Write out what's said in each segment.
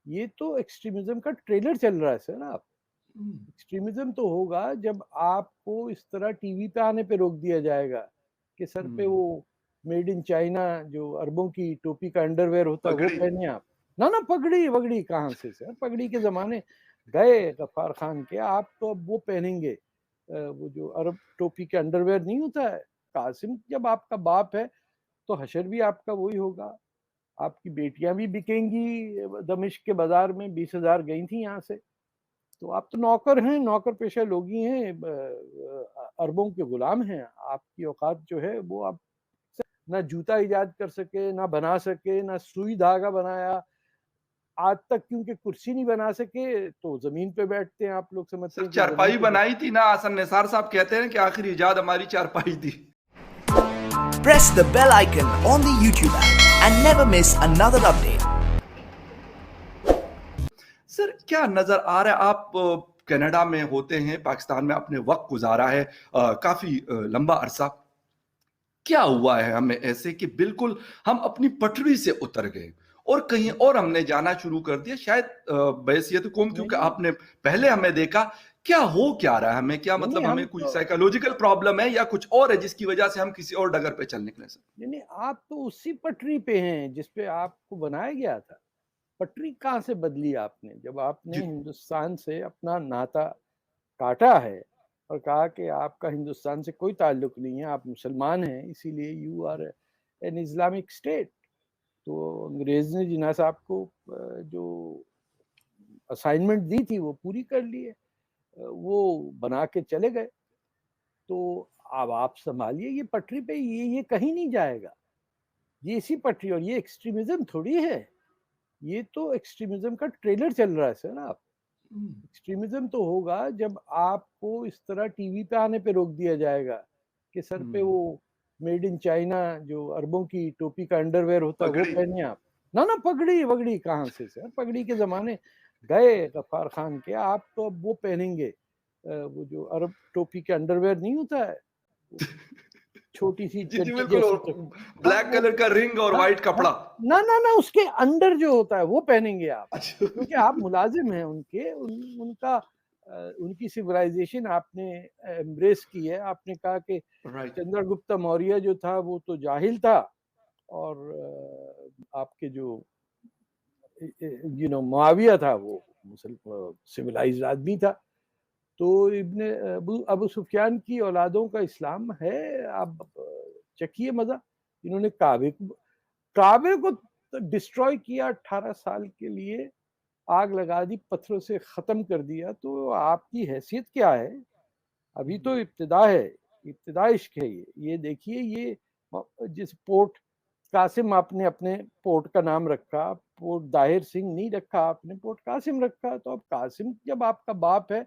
ये तो एक्सट्रीमिज्म का ट्रेलर चल रहा है सर। आप हुँ, एक्सट्रीमिज्म तो होगा जब आपको इस तरह टीवी पे आने पे रोक दिया जाएगा कि सर पे हुँ, वो मेड इन चाइना जो अरबों की टोपी का अंडरवेयर होता है वो पगड़ी। पहनिए आप। ना ना, पगड़ी वगड़ी कहाँ से सर, पगड़ी के जमाने गए गफ्फार खान के। आप तो अब वो पहनेंगे वो जो अरब टोपी के अंडरवेयर नहीं होता है। कासिम जब आपका बाप है तो हशर भी आपका वही होगा। आपकी बेटियां भी बिकेंगी दमिश्क के बाजार में, 20,000 गई थी यहाँ से। तो आप तो नौकर हैं, नौकर पेशा लोग ही हैं, अरबों के गुलाम हैं। आपकी औकात जो है वो आप ना जूता इजाद कर सके, ना बना सके, ना सुई धागा बनाया आज तक, क्योंकि कुर्सी नहीं बना सके तो जमीन पे बैठते हैं। आप लोग समझते सर हैं कि जमीन चारपाई पे बैठ। बनाई थी ना, हसन निसार साहब कहते हैं कि आखिरी इजाद हमारी चारपाई थी। Press the bell icon on the YouTube app and never miss another update. Sir क्या नज़र आ रहा है, आप कनाडा में होते हैं, पाकिस्तान में आपने वक़्त गुज़ारा है काफ़ी लंबा अरसा। क्या हुआ है हमें ऐसे कि बिल्कुल हम अपनी पटरी से उतर गए और कहीं और हमने जाना शुरू कर दिया, शायद बैसियत कौम, नहीं क्योंकि नहीं आपने पहले हमें देखा। क्या हो क्या रहा है हमें, क्या नहीं मतलब नहीं, हम हमें कोई तो साइकोलॉजिकल प्रॉब्लम है या कुछ और है जिसकी वजह से हम किसी और डगर पे चल निकले सर? नहीं नहीं, आप तो उसी पटरी पे हैं जिस पे आपको बनाया गया था। पटरी कहाँ से बदली आपने, जब आपने जी, हिंदुस्तान से अपना नाता काटा है और कहा कि आपका हिंदुस्तान से कोई ताल्लुक नहीं है, आप मुसलमान हैं, इसीलिए you are an Islamic state. तो अंग्रेज ने जिन्ना साहब को जो असाइनमेंट दी थी वो पूरी कर ली है। वो बना के चले गए। तो अब आप संभालिए ये पटरी पे, ये कहीं नहीं जाएगा। ये इसी पटरी, और ये एक्सट्रीमिज्म थोड़ी है। ये तो एक्सट्रीमिज्म का ट्रेलर चल रहा है सर। आप हुँ, एक्सट्रीमिज्म तो होगा जब आपको इस तरह टीवी पे आने पे रोक दिया जाएगा कि सर पे हुँ, वो मेड इन चाइना जो अरबों की टोपी का अंडरवेयर होता है वो पगड़ी। पहनिए आप। ना ना, पगड़ी वगड़ी कहाँ से सर, पगड़ी के जमाने गए गफ्फार खान के। आप तो अब वो पहनेंगे वो जो अरब टोपी के अंडरवेयर नहीं होता है, छोटी सी जी, जी, चड्डी बिल्कुल। और जैसी तो। हाँ ब्लैक वो, कलर का रिंग और हाँ व्हाइट हाँ, कपड़ा। ना ना ना, उसके अंडर जो होता है वो पहनेंगे आप। अच्छा। क्योंकि आप मुलाजिम हैं उनके, उनका उनकी सिविलाइजेशन आपने एम्ब्रेस की है। आपने कहा कि राइट। चंद्रगुप्त मौर्य जो था वो तो जाहिल था, और आपके जो मुआविया था वो मुसलमान सिविलाइज्ड आदमी था। तो इब्ने अबू अबू सुफियान की औलादों का इस्लाम है। आप चखिए मजा। इन्होंने काबे को डिस्ट्रॉय किया, 18 साल के लिए आग लगा दी, पत्थरों से खत्म कर दिया। तो आपकी हैसियत क्या है? अभी तो इब्तिदा है, इब्तिदा इश्क है। ये देखिए, ये जिस पोर्ट कासिम आपने अपने पोर्ट का नाम रखा, पोर्ट दाहिर सिंह नहीं रखा आपने, पोर्ट कासिम रखा। तो अब कासिम जब आपका बाप है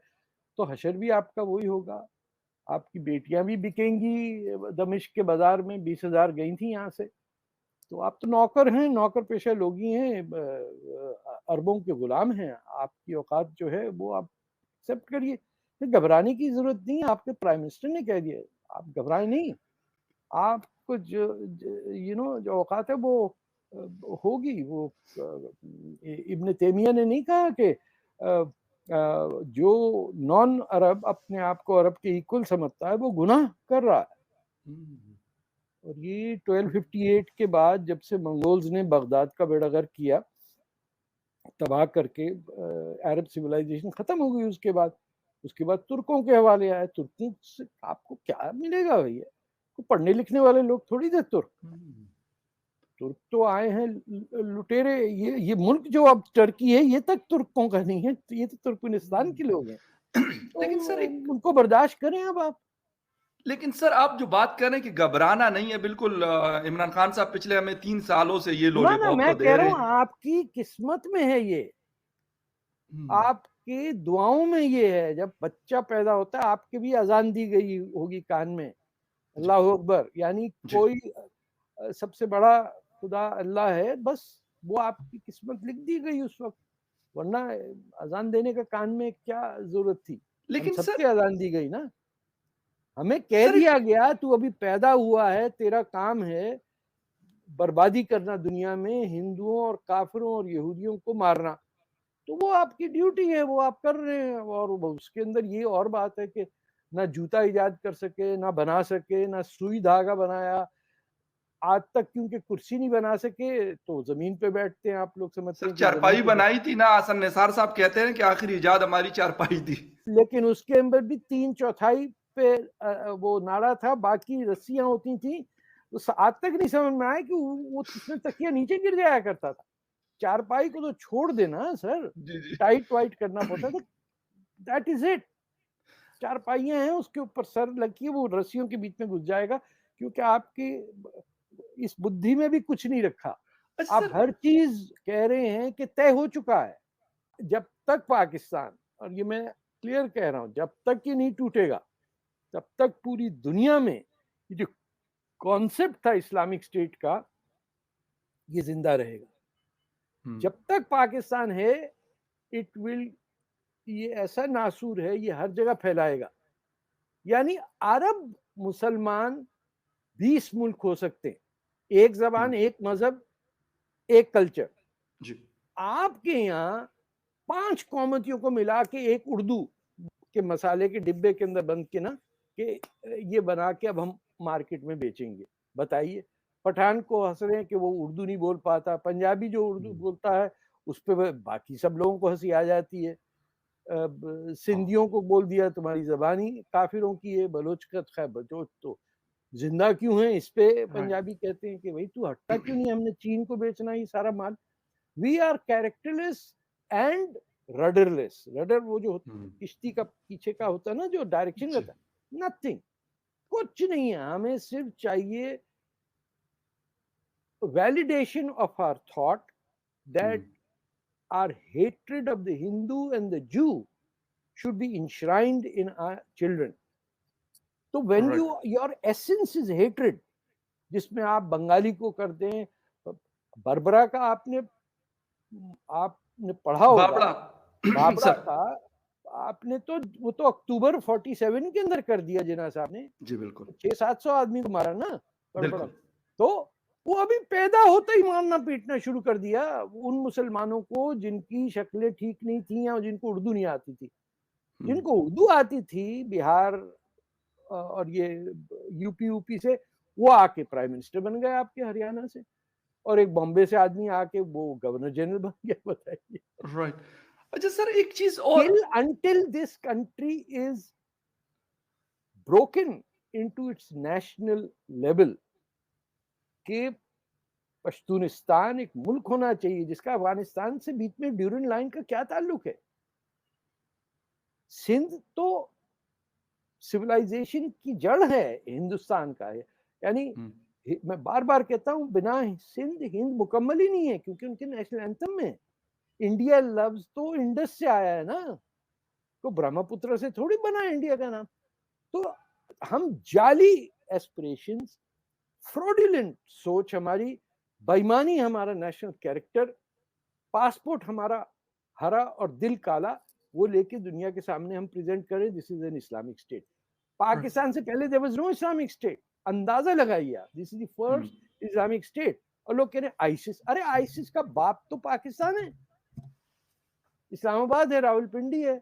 तो हशर भी आपका वही होगा। आपकी बेटियां भी बिकेंगी दमिश्क के बाजार में, 20,000 गई थी यहाँ से। तो आप तो नौकर हैं, नौकर पेशा लोग ही हैं, अरबों के गुलाम हैं। आपकी औकात जो है वो आप एक्सेप्ट करिए। घबराने की जरूरत नहीं है, आपके प्राइम मिनिस्टर ने कह दिया। आप घबराए नहीं। आपको जो जो औकात है वो होगी। वो इब्न तैमिया ने नहीं कहा कि जो नॉन अरब अपने आप को अरब के इक्वल समझता है वो गुनाह कर रहा है। हुँ, और ये 1258 के बाद जब से मंगोल्स ने बगदाद का बेड़ागर किया, तबाह करके अरब सिविलाइजेशन खत्म हो गई। उसके बाद तुर्कों के हवाले आए। तुर्कों से आपको क्या मिलेगा भैया? को पढ़ने लिखने वाले लोग थोड़ी थे तुर्क। हुँ। तुर्क तो आए हैं लुटेरे। ये मुल्क जो अब टर्की है ये तक तुर्कों का नहीं है, ये तो तुर्कमेनिस्तान के लोग हैं। तो लेकिन सर एक उनको बर्दाश्त करें अब आप। लेकिन सर आप जो बात कर रहे हैं कि घबराना नहीं है, बिल्कुल इमरान खान साहब पिछले हमें 3 सालों से ये ना ना, लॉलीपॉप मैं तो कह दे रहा रहे हूँ हैं। आपकी किस्मत में है ये, हुँ, आपकी दुआओं में ये है। जब बच्चा पैदा होता है आपके भी अजान दी गई होगी कान में, जी, अल्लाह अकबर। यानी जी। कोई सबसे बड़ा खुदा अल्लाह है, बस वो आपकी किस्मत लिख दी गई उस वक्त। वरना अजान देने का कान में क्या जरूरत थी? हम लेकिन सबके सर अजान दी गई ना। हमें कह सर एक दिया गया तू अभी पैदा हुआ है, तेरा काम है बर्बादी करना दुनिया में, हिंदुओं और काफिरों और यहूदियों को मारना। तो वो आपकी ड्यूटी है, वो आप कर रहे हैं। और उसके अंदर ये और बात है कि ना जूता इजाद कर सके, ना बना सके, ना सुई धागा बनाया आज तक, क्योंकि कुर्सी नहीं बना सके तो जमीन पे बैठते हैं। आप लोग समझते सर हैं कि जमीन चारपाई पे बनाई थी ना, आसन निसार साहब कहते हैं कि आखिरी इजाद हमारी चारपाई थी। लेकिन उसके अंदर भी 3/4 पे वो नाड़ा था, बाकी रस्सियां होती थी। तो आज तक नहीं समझ में आया कि वो उसमें तकिया नीचे गिर जाया करता था। चारपाई को तो छोड़ देना सर, जी जी। टाइट वाइट करना पड़ता था। That is it. चारपाइयां हैं, उसके ऊपर सर लगी, वो रस्सियों के बीच में घुस जाएगा, क्योंकि आपकी इस बुद्धि में भी कुछ नहीं रखा। अच्छा आप सर, हर चीज कह रहे हैं कि तय हो चुका है। जब तक पाकिस्तान, और ये मैं क्लियर कह रहा हूं, जब तक ये नहीं टूटेगा तब तक पूरी दुनिया में ये जो कॉन्सेप्ट था इस्लामिक स्टेट का, ये जिंदा रहेगा। जब तक पाकिस्तान है, इट विल, ये ऐसा नासूर है, ये हर जगह फैलाएगा। यानी अरब मुसलमान 20 मुल्क हो सकते हैं, एक जबान, एक मजहब, एक कल्चर। जी आपके यहाँ 5 कौमतियों को मिला के एक उर्दू के मसाले के डिब्बे के अंदर बंद के ना, कि ये बना के अब हम मार्केट में बेचेंगे। बताइए, पठान को हंस रहे हैं कि वो उर्दू नहीं बोल पाता, पंजाबी जो उर्दू बोलता है उस पर बाकी सब लोगों को हंसी आ जाती है। सिंधियों को बोल दिया तुम्हारी जबानी काफिरों की है, बलोच का खैर बलोच तो जिंदा क्यों है, इस पे पंजाबी कहते हैं कि भाई तू हटता क्यों नहीं, हमने चीन को बेचना ही सारा माल। We are characterless and rudderless. Rudder वो जो किश्ती का पीछे का होता है ना, जो डायरेक्शन रहता है, नथिंग, कुछ नहीं है। हमें सिर्फ चाहिए validation of our thought that our hatred of the Hindu and the Jew should be enshrined in our children. So when your essence is hatred, जिसमें आप बंगाली को करते हैं, बर्बरा का आपने पढ़ा होगा, बाबड़ा बाबरा सर। का आपने तो, वो तो अक्टूबर 47 के अंदर कर दिया जिन्ना साहब ने। जी बिल्कुल। 600-700 आदमी को मारा ना बर्बरा। बिल्कुल। तो वो अभी पैदा होते ही मारना पीटना शुरू कर दिया उन मुसलमानों को जिनकी शक्लें ठीक नहीं थी या जिनको उर्दू नहीं आती थी। जिनको उर्दू आती थी, बिहार और ये यूपी से, वो आके प्राइम मिनिस्टर बन गए आपके हरियाणा से, और एक बॉम्बे से आदमी आके वो गवर्नर जनरल बन गया। बताइए। राइट। अच्छा सर, एक चीज और, until this country is broken into its national level, कि पश्तूनिस्तान एक मुल्क होना चाहिए, जिसका अफगानिस्तान से बीच में ड्यूरन लाइन का क्या ताल्लुक है। सिंध तो सिविलाइजेशन की जड़ है हिंदुस्तान का है। यानी मैं बार बार कहता हूं, बिना सिंध हिंद मुकम्मल ही नहीं है, क्योंकि उनके नेशनल एंथम में इंडिया लव्स तो इंडस से आया है ना, तो ब्रह्मपुत्र से थोड़ी बना इंडिया का नाम। तो हम जाली एस्पिरेशंस, फ्रॉडुलेंट सोच हमारी, बेईमानी हमारा नेशनल कैरेक्टर, पासपोर्ट हमारा हरा और दिल काला, वो लेके दुनिया के सामने हम प्रेजेंट करें this is an Islamic state. Pakistan से पहले there was no Islamic state. अंदाजा लगाइए आप, this is the first Islamic state. और लोग कह रहे हैं आईसिस। अरे आईसिस का बाप तो पाकिस्तान है, इस्लामाबाद है, रावलपिंडी है।